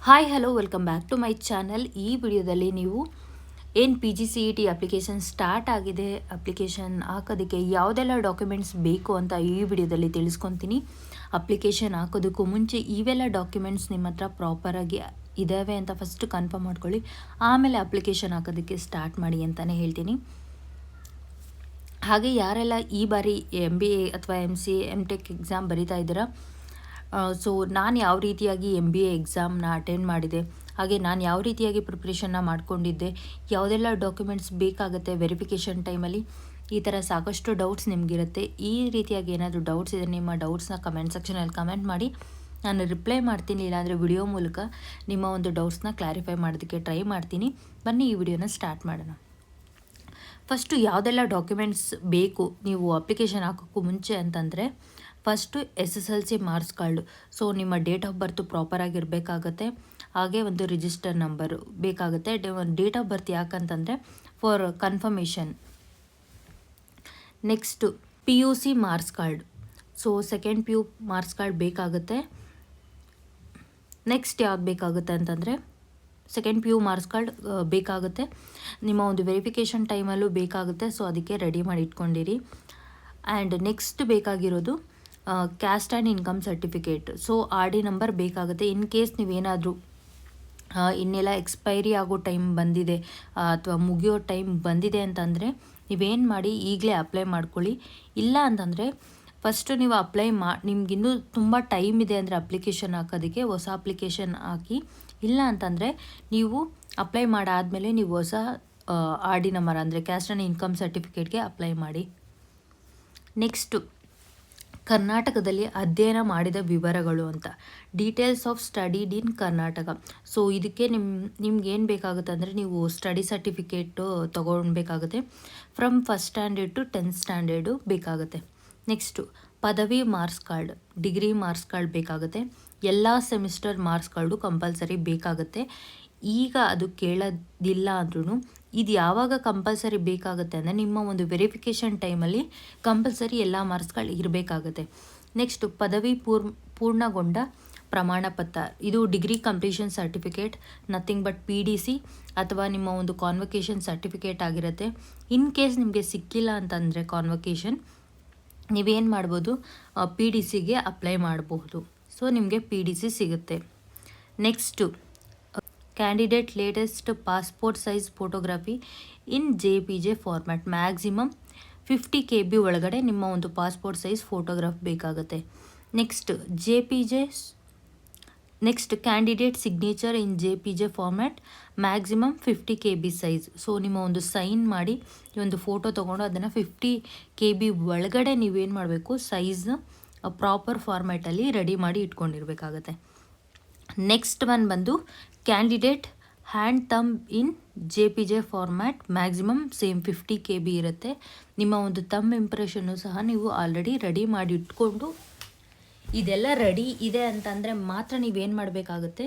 Hi hello welcome back to my channel. ಈ ವಿಡಿಯೋದಲ್ಲಿ ನೀವು ಏನು PGCET ಅಪ್ಲಿಕೇಶನ್ ಸ್ಟಾರ್ಟ್ ಆಗಿದೆ, ಅಪ್ಲಿಕೇಶನ್ ಹಾಕೋದಕ್ಕೆ ಯಾವುದೆಲ್ಲ ಡಾಕ್ಯುಮೆಂಟ್ಸ್ ಬೇಕು ಅಂತ ಈ ವಿಡಿಯೋದಲ್ಲಿ ತಿಳಿಸ್ಕೊತೀನಿ. ಅಪ್ಲಿಕೇಶನ್ ಹಾಕೋದಕ್ಕೂ ಮುಂಚೆ ಇವೆಲ್ಲ ಡಾಕ್ಯುಮೆಂಟ್ಸ್ ನಿಮ್ಮ ಹತ್ರ ಪ್ರಾಪರಾಗಿ ಇದ್ದಾವೆ ಅಂತ ಫಸ್ಟ್ ಕನ್ಫರ್ಮ್ ಮಾಡ್ಕೊಳ್ಳಿ, ಆಮೇಲೆ ಅಪ್ಲಿಕೇಶನ್ ಹಾಕೋದಕ್ಕೆ ಸ್ಟಾರ್ಟ್ ಮಾಡಿ ಅಂತಲೇ ಹೇಳ್ತೀನಿ. ಹಾಗೆ ಯಾರೆಲ್ಲ ಈ ಬಾರಿ MBA ಅಥವಾ MCA MTech ಎಕ್ಸಾಮ್ ಬರಿತಾ ಇದ್ದೀರಾ, ಸೊ ನಾನು ಯಾವ ರೀತಿಯಾಗಿ MBA ಎಕ್ಸಾಮ್ನ ಅಟೆಂಡ್ ಮಾಡಿದೆ, ಹಾಗೆ ನಾನು ಯಾವ ರೀತಿಯಾಗಿ ಪ್ರಿಪ್ರೇಷನ್ನ ಮಾಡ್ಕೊಂಡಿದ್ದೆ, ಯಾವುದೆಲ್ಲ ಡಾಕ್ಯುಮೆಂಟ್ಸ್ ಬೇಕಾಗುತ್ತೆ ವೆರಿಫಿಕೇಷನ್ ಟೈಮಲ್ಲಿ, ಈ ಥರ ಸಾಕಷ್ಟು ಡೌಟ್ಸ್ ನಿಮಗಿರುತ್ತೆ. ಈ ರೀತಿಯಾಗಿ ಏನಾದರೂ ಡೌಟ್ಸ್ ಇದೆ ನಿಮ್ಮ ಡೌಟ್ಸ್ನ ಕಮೆಂಟ್ ಸೆಕ್ಷನಲ್ಲಿ ಕಮೆಂಟ್ ಮಾಡಿ, ನಾನು ರಿಪ್ಲೈ ಮಾಡ್ತೀನಿ. ಇಲ್ಲಾಂದರೆ ವಿಡಿಯೋ ಮೂಲಕ ನಿಮ್ಮ ಒಂದು ಡೌಟ್ಸ್ನ ಕ್ಲಾರಿಫೈ ಮಾಡೋದಕ್ಕೆ ಟ್ರೈ ಮಾಡ್ತೀನಿ. ಬನ್ನಿ ಈ ವಿಡಿಯೋನ ಸ್ಟಾರ್ಟ್ ಮಾಡೋಣ. ಫಸ್ಟು ಯಾವುದೆಲ್ಲ ಡಾಕ್ಯುಮೆಂಟ್ಸ್ ಬೇಕು ನೀವು ಅಪ್ಲಿಕೇಶನ್ ಹಾಕೋಕ್ಕೂ ಮುಂಚೆ ಅಂತಂದರೆ, first SSLC marks card. So ನಿಮ್ಮ ಡೇಟ್ ಆಫ್ ಬರ್ತು ಪ್ರಾಪರಾಗಿರಬೇಕಾಗತ್ತೆ, ಹಾಗೆ ಒಂದು ರಿಜಿಸ್ಟರ್ ನಂಬರು ಬೇಕಾಗುತ್ತೆ. ಡೇಟ್ ಆಫ್ ಬರ್ತ್ ಯಾಕಂತಂದರೆ for confirmation. Next PUC marks card. So second PU marks card ಬೇಕಾಗುತ್ತೆ. ನೆಕ್ಸ್ಟ್ ಯಾವ್ದು ಬೇಕಾಗುತ್ತೆ ಅಂತಂದರೆ ಸೆಕೆಂಡ್ PU ಮಾರ್ಕ್ಸ್ ಕಾರ್ಡ್ ಬೇಕಾಗುತ್ತೆ. ನಿಮ್ಮ ಒಂದು ವೆರಿಫಿಕೇಷನ್ ಟೈಮಲ್ಲೂ ಬೇಕಾಗುತ್ತೆ, ಸೊ ಅದಕ್ಕೆ ರೆಡಿ ಮಾಡಿ ಇಟ್ಕೊಂಡಿರಿ. ಆ್ಯಂಡ್ ನೆಕ್ಸ್ಟ್ ಬೇಕಾಗಿರೋದು caste and income certificate. So RD number ಬೇಕಾಗುತ್ತೆ. ಇನ್ ಕೇಸ್ ನೀವೇನಾದರೂ ಇನ್ನೆಲ್ಲ ಎಕ್ಸ್ಪೈರಿ ಆಗೋ ಟೈಮ್ ಬಂದಿದೆ ಅಥವಾ ಮುಗಿಯೋ ಟೈಮ್ ಬಂದಿದೆ ಅಂತಂದರೆ ನೀವೇನು ಮಾಡಿ ಈಗಲೇ ಅಪ್ಲೈ ಮಾಡ್ಕೊಳ್ಳಿ. ಇಲ್ಲ ಅಂತಂದರೆ ಫಸ್ಟು ನೀವು ನಿಮಗಿನ್ನೂ ತುಂಬ ಟೈಮ್ ಇದೆ ಅಂದರೆ ಅಪ್ಲಿಕೇಶನ್ ಹಾಕೋದಕ್ಕೆ ಹೊಸ ಅಪ್ಲಿಕೇಶನ್ ಹಾಕಿ. ಇಲ್ಲ ಅಂತಂದರೆ ನೀವು ಅಪ್ಲೈ ಮಾಡಾದಮೇಲೆ ನೀವು ಹೊಸ RD ನಂಬರ್ ಅಂದರೆ ಕ್ಯಾಸ್ಟ್ ಆ್ಯಂಡ್ ಇನ್ಕಮ್ ಸರ್ಟಿಫಿಕೇಟ್ಗೆ ಅಪ್ಲೈ ಮಾಡಿ. ನೆಕ್ಸ್ಟು ಕರ್ನಾಟಕದಲ್ಲಿ ಅಧ್ಯಯನ ಮಾಡಿದ ವಿವರಗಳು ಅಂತ, details of studied in Karnataka. So ಇದಕ್ಕೆ ನಿಮ್ಗೇನು ಬೇಕಾಗುತ್ತೆ ಅಂದರೆ ನೀವು ಸ್ಟಡಿ ಸರ್ಟಿಫಿಕೇಟು ತೊಗೊಳ್ಬೇಕಾಗುತ್ತೆ. From first standard to 10th standard ಬೇಕಾಗುತ್ತೆ. ನೆಕ್ಸ್ಟು ಪದವಿ marks card, degree marks card ಬೇಕಾಗುತ್ತೆ. ಎಲ್ಲ ಸೆಮಿಸ್ಟರ್ ಮಾರ್ಕ್ಸ್ ಕಾರ್ಡು ಕಂಪಲ್ಸರಿ ಬೇಕಾಗುತ್ತೆ. ಈಗ ಅದು ಕೇಳೋದಿಲ್ಲ ಅಂದ್ರೂ ಇದು ಯಾವಾಗ ಕಂಪಲ್ಸರಿ ಬೇಕಾಗುತ್ತೆ ಅಂದರೆ ನಿಮ್ಮ ಒಂದು ವೆರಿಫಿಕೇಷನ್ ಟೈಮಲ್ಲಿ ಕಂಪಲ್ಸರಿ ಎಲ್ಲ ಮಾರ್ಕ್ಸ್ಗಳು ಇರಬೇಕಾಗುತ್ತೆ. ನೆಕ್ಸ್ಟು ಪದವಿ ಪೂರ್ಣಗೊಂಡ ಪ್ರಮಾಣ ಪತ್ರ. ಇದು degree completion certificate, nothing but PDC ಅಥವಾ ನಿಮ್ಮ ಒಂದು ಕಾನ್ವೊಕೇಷನ್ ಸರ್ಟಿಫಿಕೇಟ್ ಆಗಿರುತ್ತೆ. ಇನ್ ಕೇಸ್ ನಿಮಗೆ ಸಿಕ್ಕಿಲ್ಲ ಅಂತಂದರೆ ಕಾನ್ವೊಕೇಷನ್, ನೀವೇನು ಮಾಡ್ಬೋದು PDCಗೆ ಅಪ್ಲೈ ಮಾಡಬಹುದು. ಸೊ ನಿಮಗೆ PDC ಸಿಗುತ್ತೆ. Next candidate latest passport size photography in JPG format. Maximum 50 KB ಒಳಗಡೆ ನಿಮ್ಮ ಒಂದು ಪಾಸ್ಪೋರ್ಟ್ ಸೈಜ್ ಫೋಟೋಗ್ರಾಫ್ ಬೇಕಾಗುತ್ತೆ. Next candidate signature in JPG format, maximum 50 KB size. So ನಿಮ್ಮ ಒಂದು ಸೈನ್ ಮಾಡಿ ಈ ಒಂದು ಫೋಟೋ ತೊಗೊಂಡು ಅದನ್ನು 50 KB ಒಳಗಡೆ ನೀವೇನು ಮಾಡಬೇಕು, ಸೈಜ್ ಪ್ರಾಪರ್ ಫಾರ್ಮ್ಯಾಟಲ್ಲಿ ರೆಡಿ ಮಾಡಿ ಇಟ್ಕೊಂಡಿರಬೇಕಾಗತ್ತೆ. ನೆಕ್ಸ್ಟ್ ಬಂದು ಕ್ಯಾಂಡಿಡೇಟ್ ಹ್ಯಾಂಡ್ ಥಂಬ್ ಇನ್ JPG format, maximum same 50 KB ಇರುತ್ತೆ. ನಿಮ್ಮ ಒಂದು ಥಂಬ್ ಇಂಪ್ರೆಷನ್ನು ಸಹ ನೀವು ಆಲ್ರೆಡಿ ರೆಡಿ ಮಾಡಿ ಇಟ್ಕೊಂಡು, ಇದೆಲ್ಲ ರೆಡಿ ಇದೆ ಅಂತಂದರೆ ಮಾತ್ರ ನೀವೇನು ಮಾಡಬೇಕಾಗುತ್ತೆ,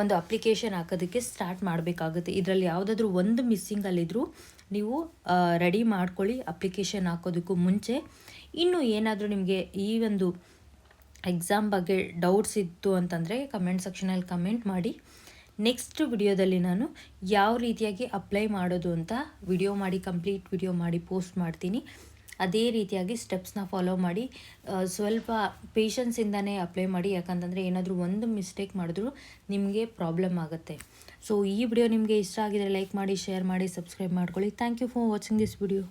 ಒಂದು ಅಪ್ಲಿಕೇಶನ್ ಹಾಕೋದಕ್ಕೆ ಸ್ಟಾರ್ಟ್ ಮಾಡಬೇಕಾಗುತ್ತೆ. ಇದರಲ್ಲಿ ಯಾವುದಾದ್ರೂ ಒಂದು ಮಿಸ್ಸಿಂಗಲ್ಲಿದ್ದರೂ ನೀವು ರೆಡಿ ಮಾಡ್ಕೊಳ್ಳಿ ಅಪ್ಲಿಕೇಶನ್ ಹಾಕೋದಕ್ಕೂ ಮುಂಚೆ. ಇನ್ನು ಏನಾದರೂ ನಿಮಗೆ ಈ ಒಂದು ಎಕ್ಸಾಮ್ ಬಗ್ಗೆ ಡೌಟ್ಸ್ ಇತ್ತು ಅಂತಂದರೆ ಕಮೆಂಟ್ ಸೆಕ್ಷನಲ್ಲಿ ಕಮೆಂಟ್ ಮಾಡಿ. ನೆಕ್ಸ್ಟ್ ವಿಡಿಯೋದಲ್ಲಿ ನಾನು ಯಾವ ರೀತಿಯಾಗಿ ಅಪ್ಲೈ ಮಾಡೋದು ಅಂತ ಕಂಪ್ಲೀಟ್ ವಿಡಿಯೋ ಮಾಡಿ ಪೋಸ್ಟ್ ಮಾಡ್ತೀನಿ. ಅದೇ ರೀತಿಯಾಗಿ ಸ್ಟೆಪ್ಸ್ನ ಫಾಲೋ ಮಾಡಿ ಸ್ವಲ್ಪ ಪೇಷನ್ಸಿಂದನೇ ಅಪ್ಲೈ ಮಾಡಿ. ಯಾಕಂತಂದರೆ ಏನಾದರೂ ಒಂದು ಮಿಸ್ಟೇಕ್ ಮಾಡಿದ್ರೂ ನಿಮಗೆ ಪ್ರಾಬ್ಲಮ್ ಆಗುತ್ತೆ. ಸೊ ಈ ವಿಡಿಯೋ ನಿಮಗೆ ಇಷ್ಟ ಆಗಿದರೆ ಲೈಕ್ ಮಾಡಿ, ಶೇರ್ ಮಾಡಿ, ಸಬ್ಸ್ಕ್ರೈಬ್ ಮಾಡ್ಕೊಳ್ಳಿ. Thank you for watching this video.